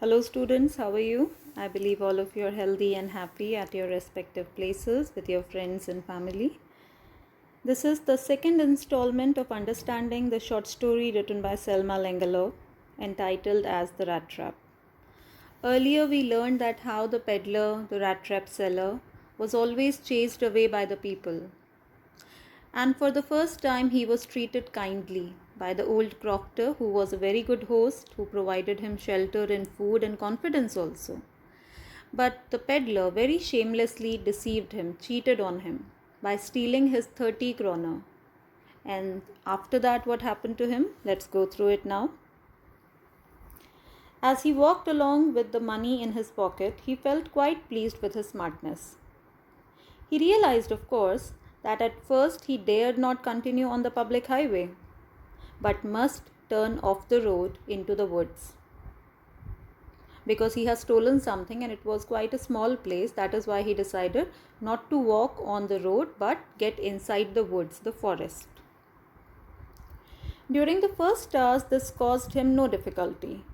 Hello students, how are you? I believe all of you are healthy and happy at your respective places with your friends and family. This is the second installment of Understanding the short story written by Selma Lagerlöf entitled as The Rat Trap. Earlier we learned that how the peddler, the rat trap seller, was always chased away by the people. And for the first time he was treated kindly by the old crofter, who was a very good host, who provided him shelter and food and confidence also. But the peddler very shamelessly deceived him, cheated on him by stealing his 30 kroner. And after that, what happened to him? Let's go through it now. As he walked along with the money in his pocket, he felt quite pleased with his smartness. He realized, of course, that at first he dared not continue on the public highway, but must turn off the road into the woods. Because he has stolen something and it was quite a small place, that is why he decided not to walk on the road but get inside the woods, the forest. During the first hours, this caused him no difficulty.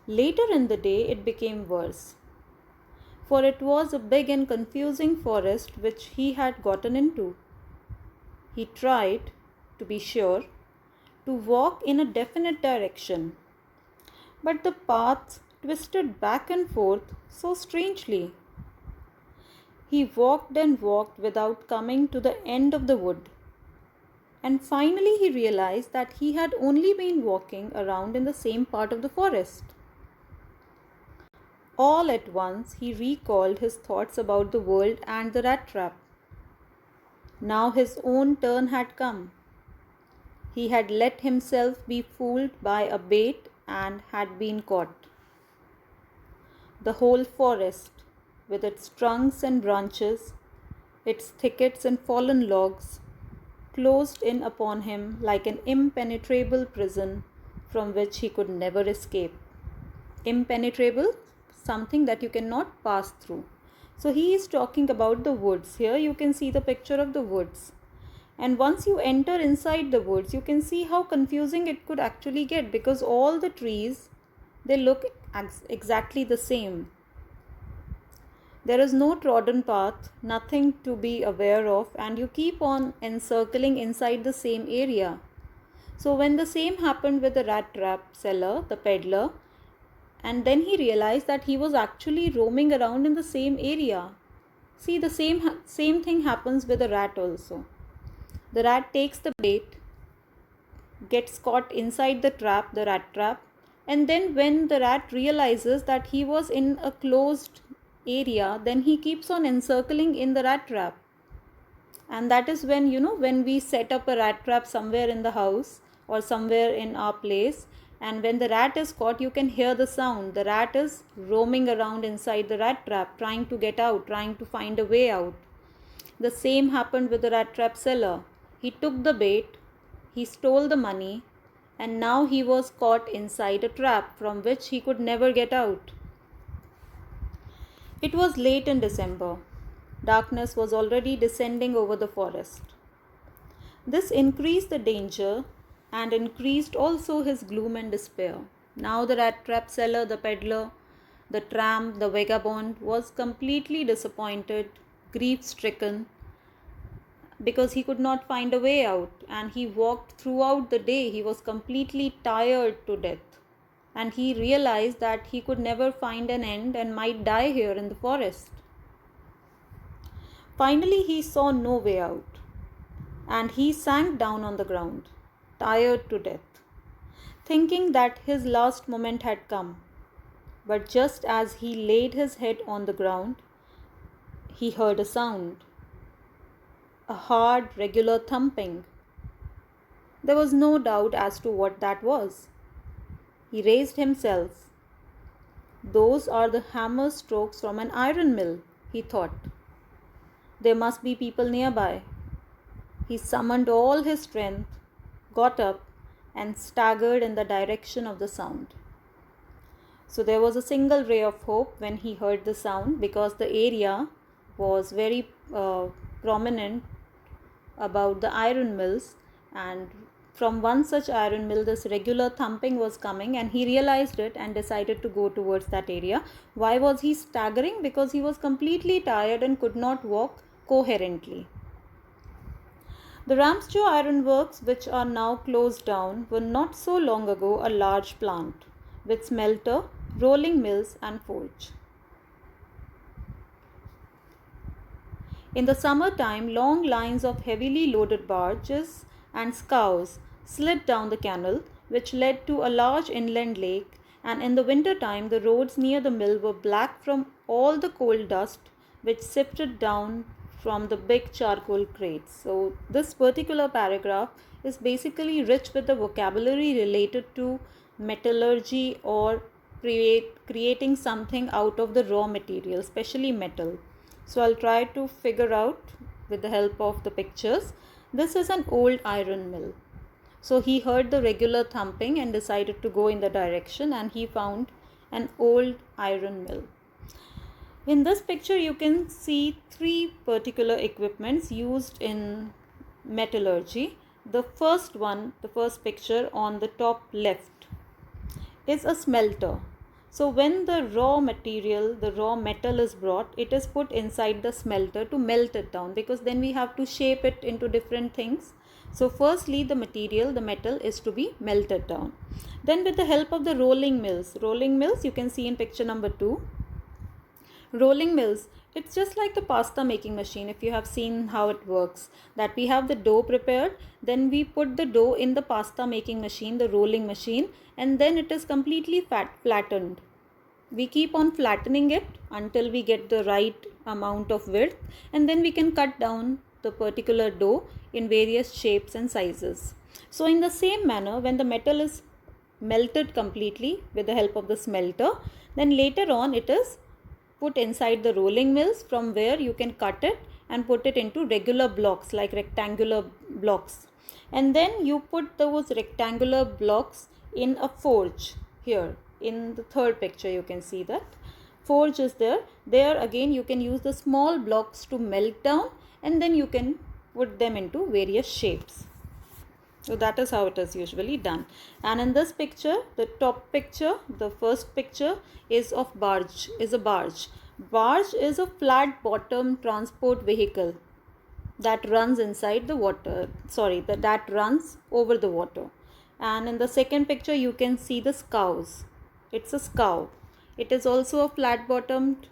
Later in the day, it became worse, for it was a big and confusing forest which he had gotten into. He tried, to be sure, to walk in a definite direction, but the paths twisted back and forth so strangely. He walked and walked without coming to the end of the wood. And finally he realized that he had only been walking around in the same part of the forest. All at once he recalled his thoughts about the world and the rat trap. Now his own turn had come. He had let himself be fooled by a bait and had been caught. The whole forest, with its trunks and branches, its thickets and fallen logs, closed in upon him like an impenetrable prison from which he could never escape. Impenetrable, something that you cannot pass through. So he is talking about the woods. Here you can see the picture of the woods. And once you enter inside the woods, you can see how confusing it could actually get, because all the trees, they look exactly the same. There is no trodden path, nothing to be aware of, and you keep on encircling inside the same area. So when the same happened with the rat trap seller, the peddler, and then he realized that he was actually roaming around in the same area. See, the same thing happens with the rat also. The rat takes the bait, gets caught inside the trap, the rat trap, and then when the rat realizes that he was in a closed area, then he keeps on encircling in the rat trap. And that is when, when we set up a rat trap somewhere in the house or somewhere in our place, and when the rat is caught, you can hear the sound. The rat is roaming around inside the rat trap, trying to get out, trying to find a way out. The same happened with the rat trap seller. He took the bait, he stole the money, and now he was caught inside a trap from which he could never get out. It was late in December. Darkness was already descending over the forest. This increased the danger and increased also his gloom and despair. Now the rat trap seller, the peddler, the tramp, the vagabond was completely disappointed, grief-stricken, because he could not find a way out, and he walked throughout the day. He was completely tired to death, and he realized that he could never find an end and might die here in the forest. Finally he saw no way out, and he sank down on the ground, tired to death, thinking that his last moment had come. But just as he laid his head on the ground, he heard a sound, a hard, regular thumping. There was no doubt as to what that was. He raised himself. Those are the hammer strokes from an iron mill, he thought. There must be people nearby. He summoned all his strength, got up, and staggered in the direction of the sound. So there was a single ray of hope when he heard the sound, because the area was very prominent about the iron mills, and from one such iron mill, this regular thumping was coming, and he realized it and decided to go towards that area. Why was he staggering? Because he was completely tired and could not walk coherently. The Ramsjo Iron Works, which are now closed down, were not so long ago a large plant with smelter, rolling mills, and forge. In the summertime, long lines of heavily loaded barges and scows slid down the canal, which led to a large inland lake, and in the winter time, the roads near the mill were black from all the coal dust which sifted down from the big charcoal crates. So, this particular paragraph is basically rich with the vocabulary related to metallurgy or creating something out of the raw material, especially metal. So I'll try to figure out with the help of the pictures. This is an old iron mill. So he heard the regular thumping and decided to go in the direction, and he found an old iron mill. In this picture you can see three particular equipments used in metallurgy. The first picture on the top left is a smelter. So when the raw material, the raw metal is brought, it is put inside the smelter to melt it down, because then we have to shape it into different things. So firstly, the metal is to be melted down. Then with the help of the rolling mills you can see in picture number 2. Rolling mills, it's just like the pasta making machine, if you have seen how it works, that we have the dough prepared, then we put the dough in the pasta making machine, the rolling machine, and then it is completely flattened. We keep on flattening it until we get the right amount of width, and then we can cut down the particular dough in various shapes and sizes. So in the same manner, when the metal is melted completely with the help of the smelter, then later on it is put inside the rolling mills, from where you can cut it and put it into regular blocks, like rectangular blocks. And then you put those rectangular blocks in a forge. Here in the third picture you can see that forge is there. There again you can use the small blocks to melt down, and then you can put them into various shapes. So that is how it is usually done. And in this picture, the top picture, the first picture is of barge, is a barge. Barge is a flat bottom transport vehicle that runs inside the water, that runs over the water. And in the second picture you can see the scows. It's a scow. It is also a flat bottomed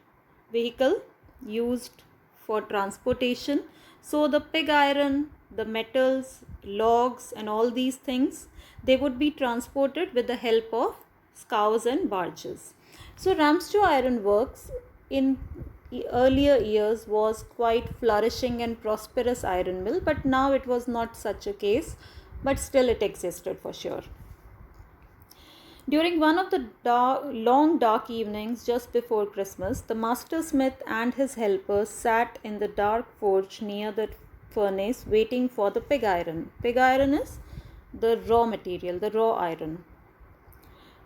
vehicle used for transportation. So the pig iron, the metals, logs, and all these things, they would be transported with the help of scows and barges. So Ramsjo Iron Works in earlier years was quite flourishing and prosperous iron mill, but now it was not such a case, but still it existed for sure. During one of the long dark evenings just before Christmas, the master smith and his helpers sat in the dark forge near the furnace waiting for the pig iron. Pig iron is the raw material, the raw iron,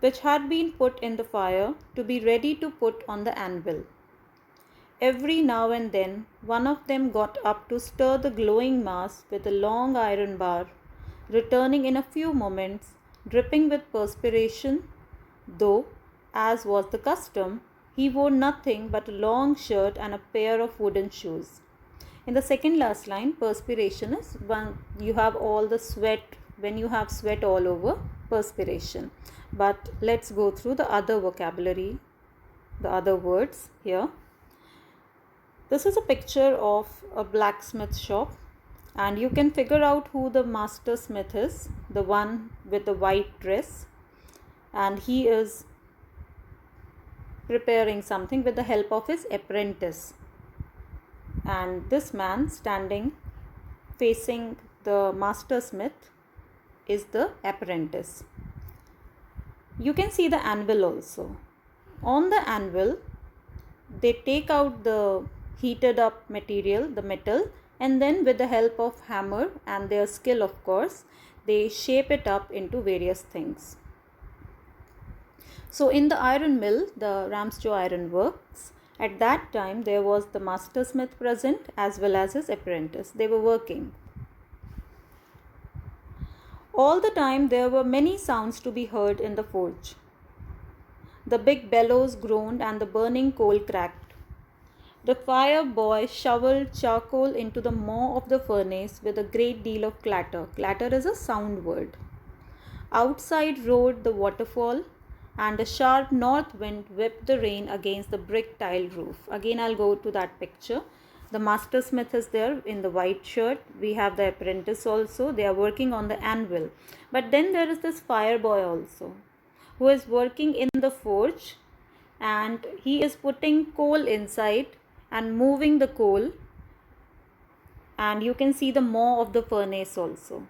which had been put in the fire to be ready to put on the anvil. Every now and then, one of them got up to stir the glowing mass with a long iron bar, returning in a few moments, dripping with perspiration, though, as was the custom, he wore nothing but a long shirt and a pair of wooden shoes. In the second last line, perspiration is when you have all the sweat, when you have sweat all over, perspiration. But let's go through the other vocabulary, the other words here. This is a picture of a blacksmith shop, and you can figure out who the master smith is, the one with the white dress, and he is preparing something with the help of his apprentice. And this man standing facing the master smith is the apprentice. You can see the anvil also. On the anvil, they take out the heated up material, the metal, and then with the help of hammer and their skill, of course, they shape it up into various things. So in the iron mill, the Ramsjo Iron Works, at that time there was the master smith present as well as his apprentice. They were working. All the time there were many sounds to be heard in the forge. The big bellows groaned and the burning coal cracked. The fire boy shoveled charcoal into the maw of the furnace with a great deal of clatter. Clatter is a sound word. Outside roared the waterfall, and a sharp north wind whipped the rain against the brick tiled roof. Again, I'll go to that picture. The master smith is there in the white shirt. We have the apprentice also. They are working on the anvil. But then there is this fire boy also, who is working in the forge, and he is putting coal inside and moving the coal, and you can see the maw of the furnace also.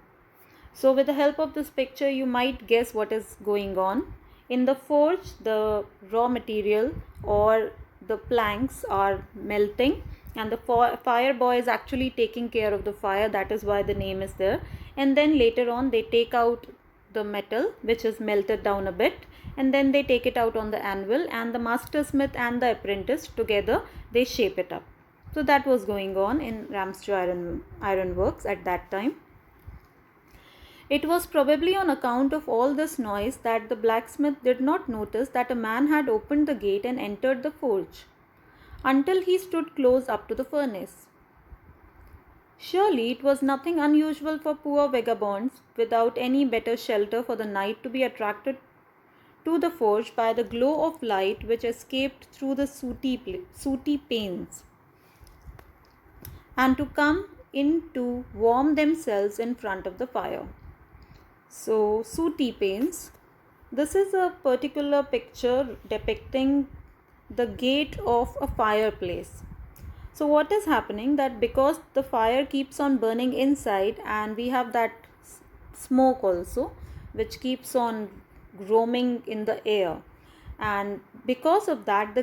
So with the help of this picture, you might guess what is going on. In the forge, the raw material or the planks are melting, and the fire boy is actually taking care of the fire. That is why the name is there. And then later on, they take out the metal which is melted down a bit, and then they take it out on the anvil, and the master smith and the apprentice together, they shape it up. So that was going on in Ramsjo Iron Works at that time. It was probably on account of all this noise that the blacksmith did not notice that a man had opened the gate and entered the forge, until he stood close up to the furnace. Surely it was nothing unusual for poor vagabonds without any better shelter for the night to be attracted to the forge by the glow of light which escaped through the sooty panes, and to come in to warm themselves in front of the fire. So, sooty panes. This is a particular picture depicting the gate of a fireplace. So, what is happening that because the fire keeps on burning inside, and we have that smoke also which keeps on roaming in the air, and because of that the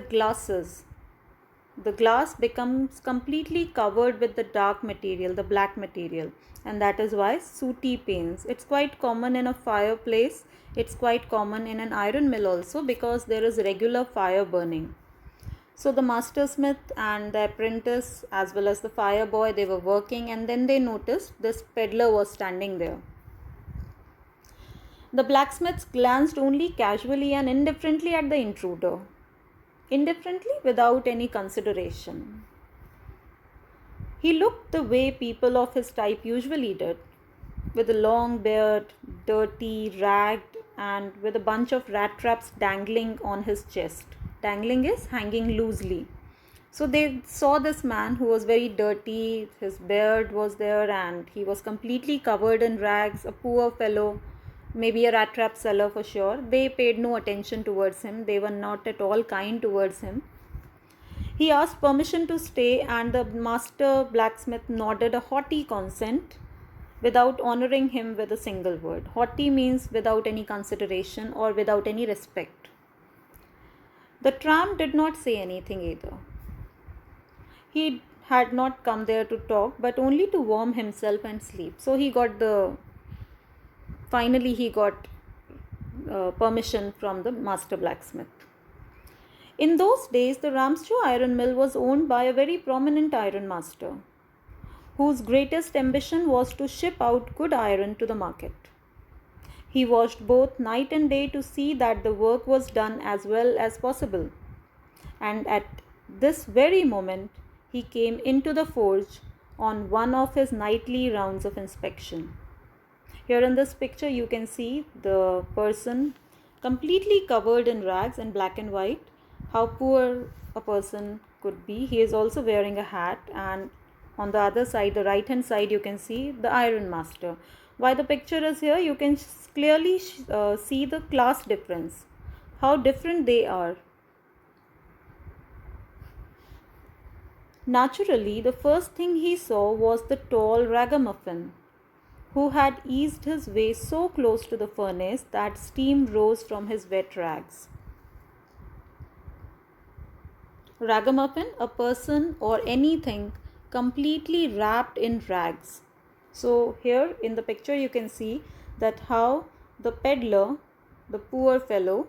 glass becomes completely covered with the dark material, the black material, and that is why sooty panes. It's quite common in a fireplace. It's quite common in an iron mill also, because there is regular fire burning. So the master smith and the apprentice as well as the fire boy, they were working, and then they noticed this peddler was standing there. The blacksmiths glanced only casually and indifferently at the intruder. Indifferently, without any consideration. He looked the way people of his type usually did, with a long beard, dirty, ragged, and with a bunch of rat traps dangling on his chest. Dangling is hanging loosely. So they saw this man who was very dirty, his beard was there, and he was completely covered in rags, a poor fellow, maybe a rat trap seller for sure. They paid no attention towards him. They were not at all kind towards him. He asked permission to stay, and the master blacksmith nodded a haughty consent without honoring him with a single word. Haughty means without any consideration or without any respect. The tramp did not say anything either. He had not come there to talk, but only to warm himself and sleep. So finally he got permission from the master blacksmith. In those days, the Ramsjo iron mill was owned by a very prominent iron master, whose greatest ambition was to ship out good iron to the market. He watched both night and day to see that the work was done as well as possible. And at this very moment, he came into the forge on one of his nightly rounds of inspection. Here in this picture, you can see the person completely covered in rags in black and white. How poor a person could be. He is also wearing a hat, and on the other side, the right hand side, you can see the iron master. Why the picture is here, you can clearly see the class difference, how different they are. Naturally, the first thing he saw was the tall ragamuffin, who had eased his way so close to the furnace that steam rose from his wet rags. Ragamuffin, a person or anything completely wrapped in rags. So here in the picture you can see that how the peddler, the poor fellow,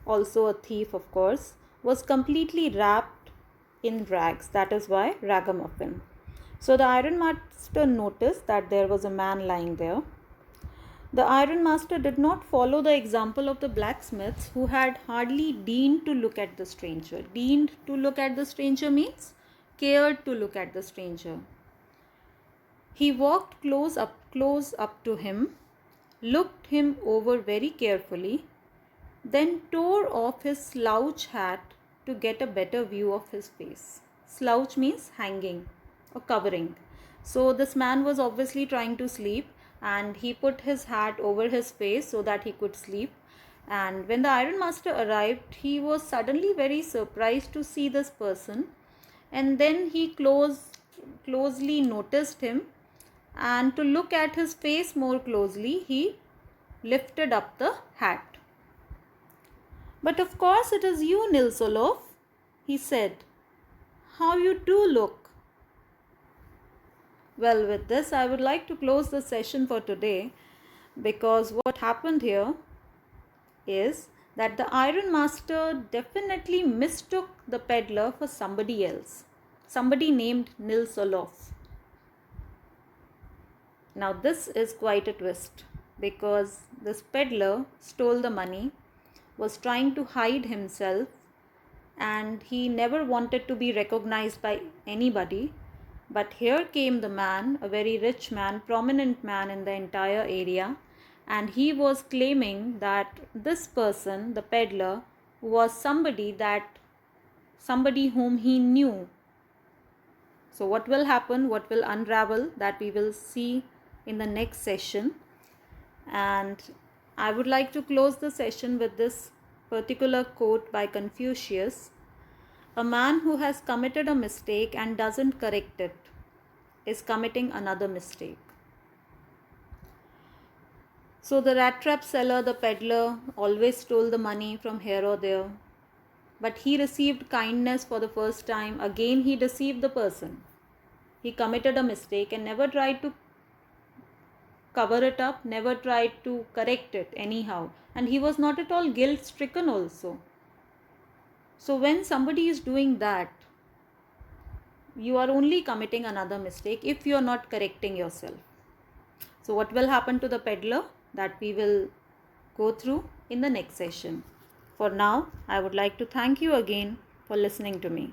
also a thief of course, was completely wrapped in rags. That is why ragamuffin. So the iron master noticed that there was a man lying there. The ironmaster did not follow the example of the blacksmiths, who had hardly deigned to look at the stranger. Deigned to look at the stranger means cared to look at the stranger. He walked close up to him, looked him over very carefully, then tore off his slouch hat to get a better view of his face. Slouch means hanging or covering. So this man was obviously trying to sleep, and he put his hat over his face so that he could sleep. And when the ironmaster arrived, he was suddenly very surprised to see this person, and then he closely noticed him, and to look at his face more closely, he lifted up the hat. "But of course it is you, Nils Olof," he said. "How you do look." Well, with this, I would like to close the session for today, because what happened here is that the ironmaster definitely mistook the peddler for somebody else, somebody named Nils Olof. Now this is quite a twist, because this peddler stole the money, was trying to hide himself, and he never wanted to be recognized by anybody. But here came the man, a very rich man, prominent man in the entire area, and he was claiming that this person, the peddler, was somebody whom he knew. So what will happen, what will unravel, that we will see in the next session. And I would like to close the session with this particular quote by Confucius: "A man who has committed a mistake and doesn't correct it is committing another mistake." So the rat trap seller, the peddler, always stole the money from here or there, but he received kindness for the first time. Again he deceived the person. He committed a mistake and never tried to cover it up, never tried to correct it anyhow, and he was not at all guilt stricken also. So when somebody is doing that, you are only committing another mistake if you are not correcting yourself. So what will happen to the peddler, that we will go through in the next session. For now, I would like to thank you again for listening to me.